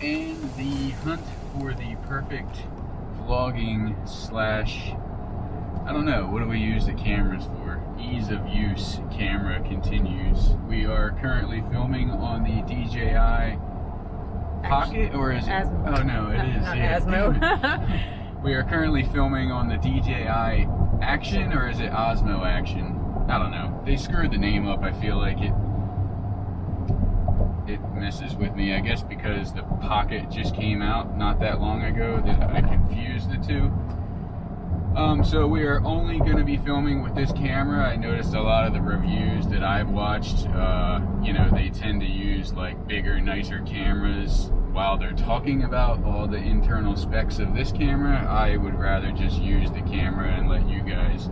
in the hunt for the perfect vlogging slash, I don't know, what do we use the cameras for? Ease of use camera continues. We are currently filming on the DJI Pocket, or is it? Osmo. Oh no, it is. Not Yeah. Osmo. We are currently filming on the DJI Action, or is it Osmo Action? I don't know. They screwed the name up. I feel like it messes with me. I guess because the Pocket just came out not that long ago that I confused the two. So we are only going to be filming with this camera. I noticed a lot of the reviews that I've watched, you know, they tend to use like bigger, nicer cameras while they're talking about all the internal specs of this camera. I would rather just use the camera and let you guys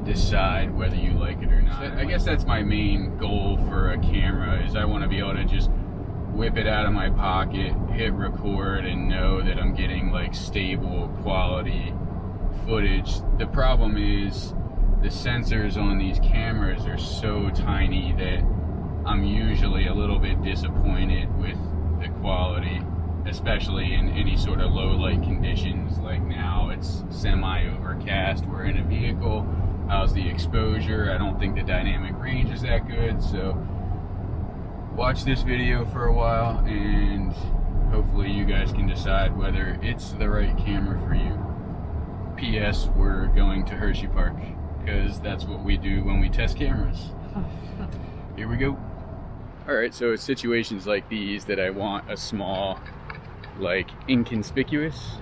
decide whether you like it or not. I guess that's my main goal for a camera, is I want to be able to just whip it out of my pocket, hit record, and know that I'm getting like stable quality footage. The problem is the sensors on these cameras are so tiny that I'm usually a little bit disappointed with the quality, especially in any sort of low light conditions. Like now it's semi-overcast, we're in a vehicle. How's the exposure? I don't think the dynamic range is that good, so watch this video for a while and hopefully you guys can decide whether it's the right camera for you. P.S. We're going to Hersheypark because that's what we do when we test cameras. Here we go. Alright, so it's situations like these that I want a small, like inconspicuous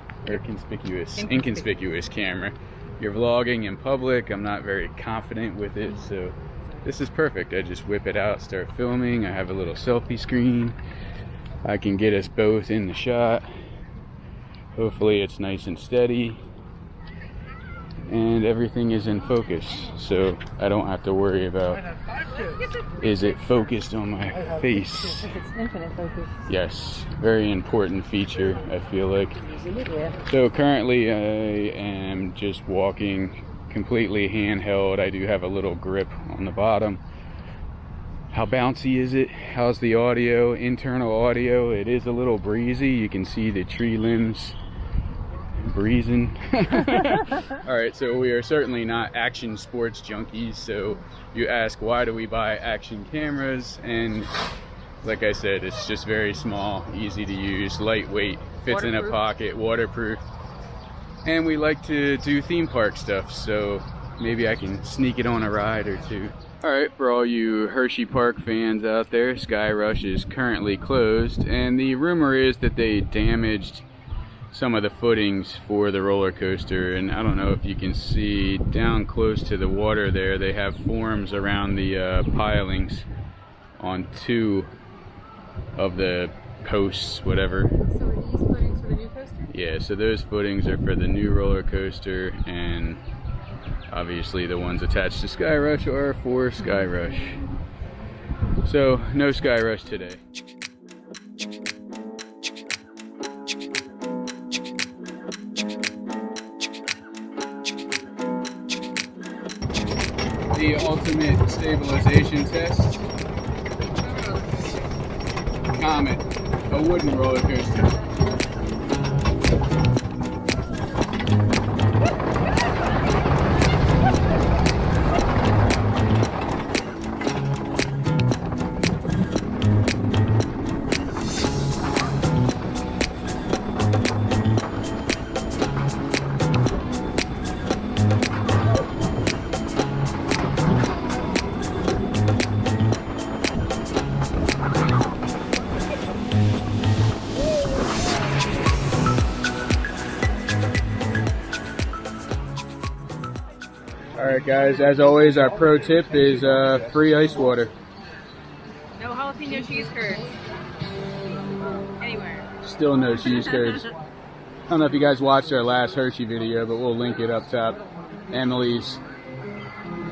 camera. You're vlogging in public, I'm not very confident with it, so this is perfect. I just whip it out, start filming. I have a little selfie screen. I can get us both in the shot. Hopefully it's nice and steady. And everything is in focus, so I don't have to worry about, is it focused on my face? It's infinite focus. Yes, very important feature, I feel like. So currently I am just walking completely handheld. I do have a little grip on the bottom. How bouncy is it? How's the audio? Internal audio, it is a little breezy. You can see the tree limbs breezing. Alright, so we are certainly not action sports junkies, so you ask, why do we buy action cameras? And like I said, it's just very small, easy to use, lightweight, fits in a pocket, waterproof. And we like to do theme park stuff, so maybe I can sneak it on a ride or two. Alright, for all you Hersheypark fans out there, Sky Rush is currently closed, and the rumor is that they damaged some of the footings for the roller coaster. And I don't know if you can see down close to the water there, they have forms around the pilings on two of the posts, whatever. So are these footings for the new coaster? Yeah, so those footings are for the new roller coaster, and obviously the ones attached to Sky Rush are for Sky Rush. So no Sky Rush today. The ultimate stabilization test. Comet, a wooden roller coaster. Alright guys, as always, our pro tip is free ice water. No jalapeno cheese curds. Anywhere. Still no cheese curds. I don't know if you guys watched our last Hershey video, but we'll link it up top. Emily's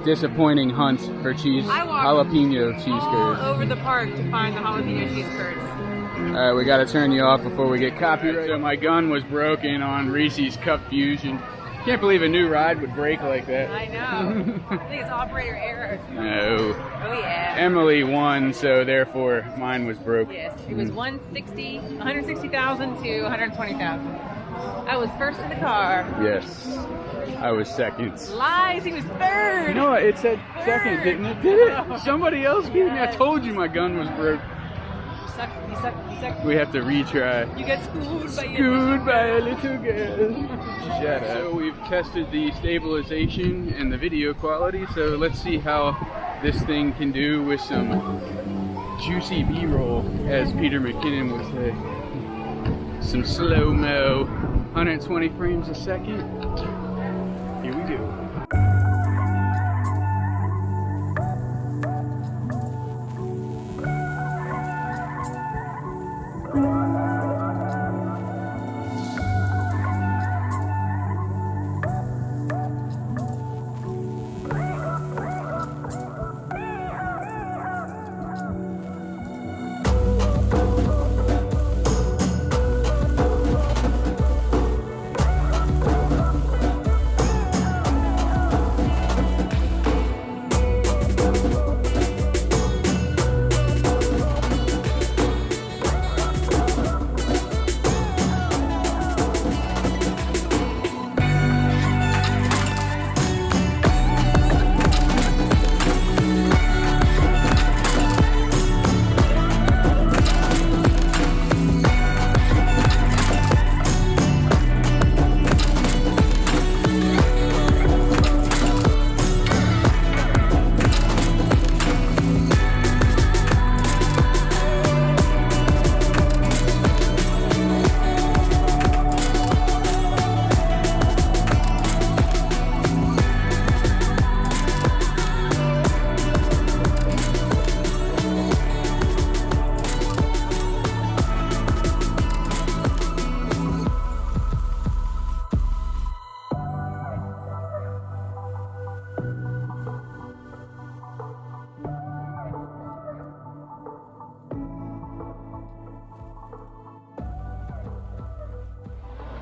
disappointing hunt for jalapeno cheese curds. All over the park to find the jalapeno cheese curds. Alright, we gotta turn you off before we get copyrighted. So my gun was broken on Reese's Cup Fusion. Can't believe a new ride would break like that. I know. I think it's operator error. No. Oh yeah. Emily won, so therefore mine was broke. Yes, it was 160,000 to 120,000. I was first in the car. Yes. I was second. Lies, he was third. No, it said second, didn't it? Did it? Somebody else beat me. I told you my gun was broke. You suck, you suck, you suck. We have to retry. You got schooled by a little girl. Shut up. So we've tested the stabilization and the video quality, so let's see how this thing can do with some juicy B-roll, as Peter McKinnon would say. Some slow-mo, 120 frames a second. Here we go.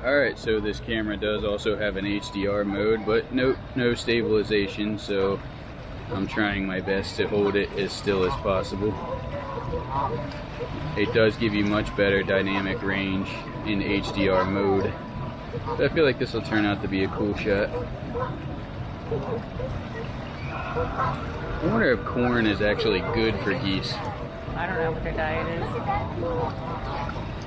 Alright, so this camera does also have an HDR mode, but no stabilization, so I'm trying my best to hold it as still as possible. It does give you much better dynamic range in HDR mode. So I feel like this will turn out to be a cool shot. I wonder if corn is actually good for geese. I don't know what their diet is.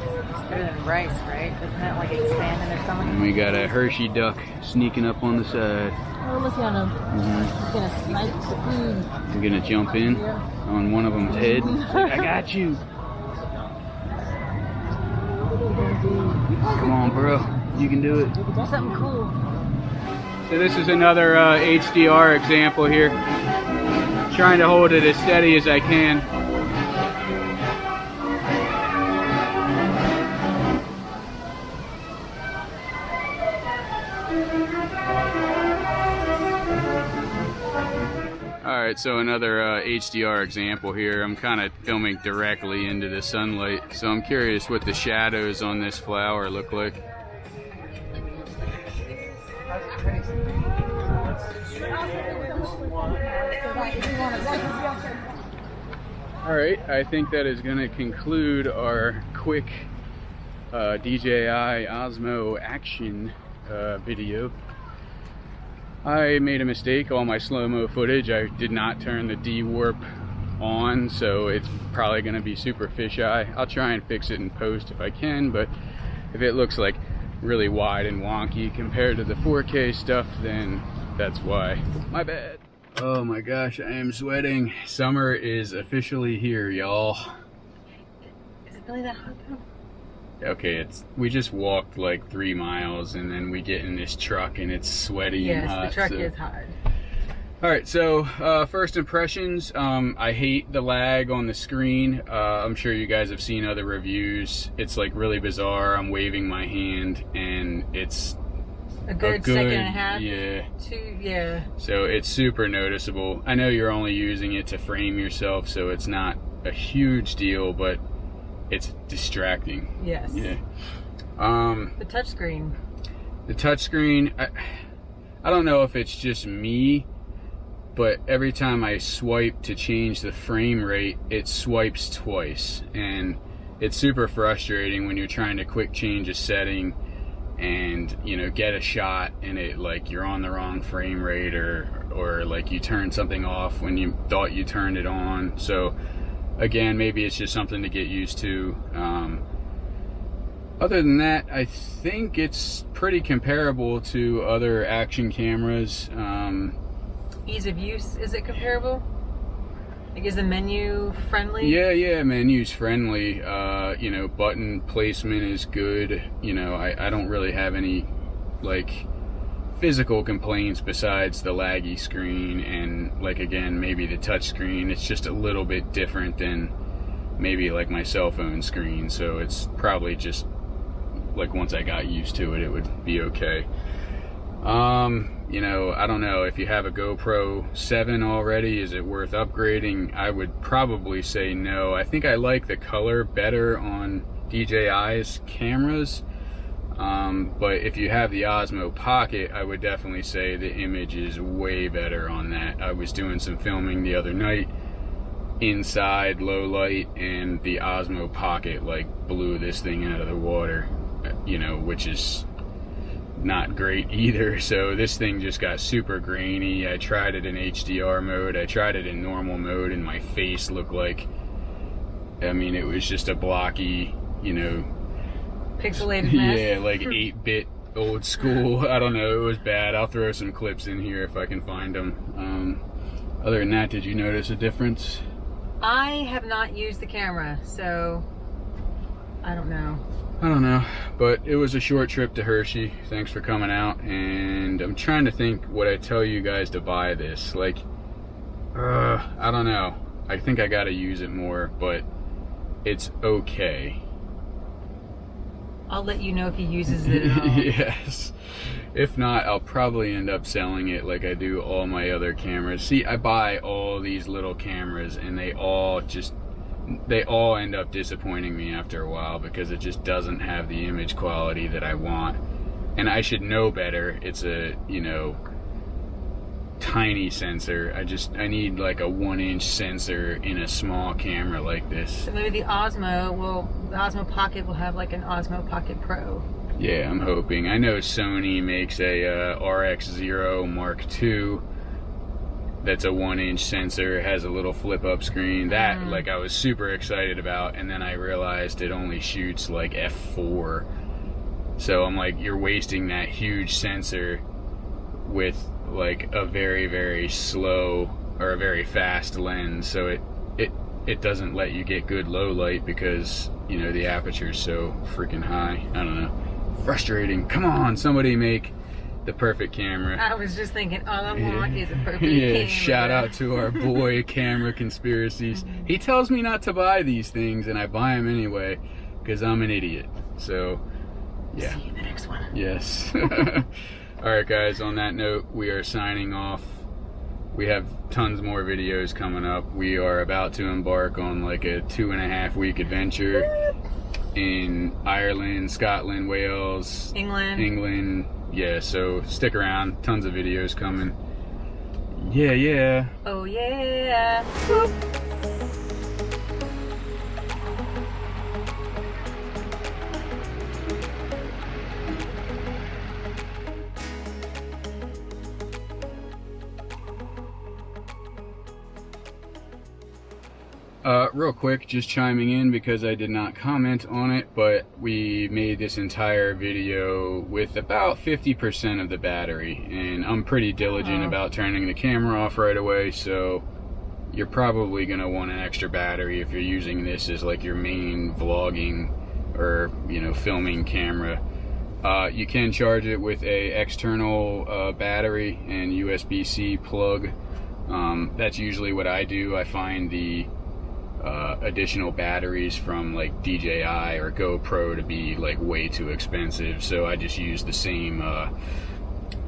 It's better than rice, right? Doesn't that like expand in their stomach? And we got a Hershey duck sneaking up on the side. Oh, look at him. He's gonna snipe the food. I'm gonna jump in on one of them's head. I got you. Come on, bro. You can do it. Do something cool. So this is another HDR example here. Trying to hold it as steady as I can. Alright, so another HDR example here. I'm kind of filming directly into the sunlight, so I'm curious what the shadows on this flower look like. Alright, I think that is going to conclude our quick DJI Osmo Action video. I made a mistake on my slow-mo footage. I did not turn the D-warp on, so it's probably going to be super fisheye. I'll try and fix it in post if I can, but if it looks like really wide and wonky compared to the 4K stuff, then that's why. My bad. Oh my gosh, I am sweating. Summer is officially here, y'all. Is it really that hot though? Okay, we just walked like 3 miles and then we get in this truck and it's sweaty and hot. Yes, the truck is hot. Alright, so first impressions, I hate the lag on the screen. I'm sure you guys have seen other reviews. It's like really bizarre. I'm waving my hand and it's a good second and a half. Yeah. Yeah. So it's super noticeable. I know you're only using it to frame yourself, so it's not a huge deal, but it's distracting. Yes. Yeah. The touchscreen. The touchscreen, I don't know if it's just me, but every time I swipe to change the frame rate, it swipes twice, and it's super frustrating when you're trying to quick change a setting and, you know, get a shot and it, like, you're on the wrong frame rate, or like you turn something off when you thought you turned it on. So again, maybe it's just something to get used to. Other than that, I think it's pretty comparable to other action cameras. Ease of use, is it comparable? Like, is the menu friendly? Yeah, menu's friendly. You know, button placement is good. You know, I don't really have any, like, physical complaints besides the laggy screen and, like, again, maybe the touch screen. It's just a little bit different than maybe like my cell phone screen, so it's probably just, like, once I got used to it, it would be okay. You know, I don't know, if you have a GoPro 7 already, is it worth upgrading? I would probably say no. I think I like the color better on DJI's cameras, but if you have the Osmo Pocket, I would definitely say the image is way better on that. I was doing some filming the other night inside low light, and the Osmo Pocket, like, blew this thing out of the water, you know, which is not great either. So this thing just got super grainy. I tried it in HDR mode, I tried it in normal mode, and my face looked like, I mean, it was just a blocky, you know, pixelated mess. Yeah, like 8-bit old school. I don't know, it was bad. I'll throw some clips in here if I can find them. Other than that, did you notice a difference? I have not used the camera, so I don't know. But it was a short trip to Hershey. Thanks for coming out. And I'm trying to think, would I tell you guys to buy this? Like, I don't know. I think I gotta use it more, but it's okay. I'll let you know if he uses it at all. Yes. If not, I'll probably end up selling it like I do all my other cameras. See, I buy all these little cameras, and they all end up disappointing me after a while because it just doesn't have the image quality that I want. And I should know better. It's a, you know, tiny sensor. I need like a 1-inch sensor in a small camera like this. So maybe the Osmo Pocket will have like an Osmo Pocket Pro. Yeah, I'm hoping. I know Sony makes a RX0 Mark II that's a 1-inch sensor, has a little flip-up screen. That, like, I was super excited about, and then I realized it only shoots like f4. So I'm like, you're wasting that huge sensor with like a very, very slow or a very fast lens. So it doesn't let you get good low light because, you know, the aperture is so freaking high. I don't know. Frustrating. Come on, somebody make the perfect camera. I was just thinking, all I want is a perfect camera. Shout out to our boy Camera Conspiracies. He tells me not to buy these things, and I buy them anyway because I'm an idiot. So yeah. See you in the next one. Yes. Alright guys, on that note, we are signing off. We have tons more videos coming up. We are about to embark on like a 2.5-week adventure in Ireland, Scotland, Wales, England. Yeah, so stick around. Tons of videos coming. Yeah. Oh yeah. Whoop. Real quick, just chiming in because I did not comment on it, but we made this entire video with about 50% of the battery, and I'm pretty diligent about turning the camera off right away, so you're probably going to want an extra battery if you're using this as like your main vlogging or, you know, filming camera. You can charge it with a external battery and USB-C plug. That's usually what I do. I find the additional batteries from like DJI or GoPro to be like way too expensive, so I just use the same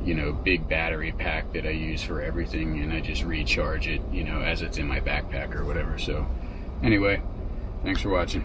you know, big battery pack that I use for everything, and I just recharge it, you know, as it's in my backpack or whatever. So anyway, thanks for watching.